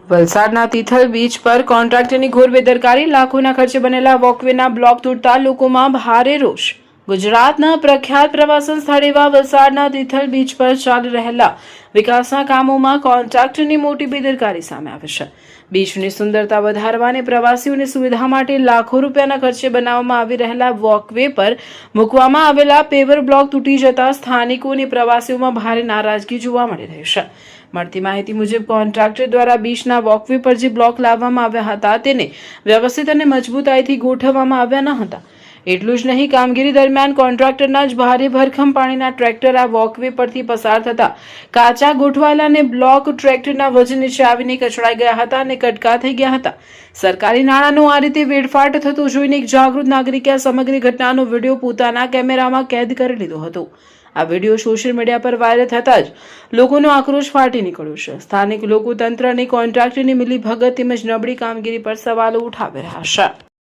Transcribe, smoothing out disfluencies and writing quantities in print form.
વલસાડના તિથલ બીચ પર કોન્ટ્રાક્ટરની ઘોર બેદરકારી, લાખોના ખર્ચે બનેલા વોકવેના બ્લોક તૂટતા લોકોમાં ભારે રોષ। ગુજરાતના પ્રખ્યાત પ્રવાસન સ્થળ એવા વલસાડના તિથલ બીચ પર ચાલી રહેલા વિકાસના કામોમાં કોન્ટ્રાક્ટરની મોટી બેદરકારી સામે આવી છે। બીચની સુંદરતા વધારવા અને પ્રવાસીઓની સુવિધા માટે લાખો રૂપિયાના ખર્ચે બનાવવામાં આવી રહેલા વોકવે પર મૂકવામાં આવેલા પેવર બ્લોક તૂટી જતા સ્થાનિકો અને પ્રવાસીઓમાં ભારે નારાજગી જોવા મળી રહી છે। મળતી માહિતી મુજબ કોન્ટ્રાક્ટર દ્વારા બીચના વોકવે પર જે બ્લોક લાવવામાં આવ્યા હતા તેને વ્યવસ્થિત અને મજબૂતાઈથી ગોઠવવામાં આવ્યા ન હતા। એટલું જ નહીં, કામગીરી દરમિયાન કોન્ટ્રાક્ટરના જ ભારે ભરખમ પાણીના ટ્રેક્ટર આ વોકવે પરથી પસાર થતા કાચા ગોઠવાયેલા અને બ્લોક ટ્રેક્ટરના વજન નીચે આવીને કચડાઈ ગયા હતા અને કટકા થઈ ગયા હતા। સરકારી નાણાંનો આ રીતે વેડફાટ થતો જોઈને એક જાગૃત નાગરિકે આ સમગ્ર ઘટનાનો વિડીયો પોતાના કેમેરામાં કેદ કરી લીધો હતો। આ વિડીયો સોશિયલ મીડિયા પર વાયરલ થતા જ લોકોનો આક્રોશ ફાટી નીકળ્યો છે। સ્થાનિક લોકો તંત્ર અને કોન્ટ્રાક્ટરની મિલીભગત તેમજ નબળી કામગીરી પર સવાલો ઉઠાવી રહ્યા છે।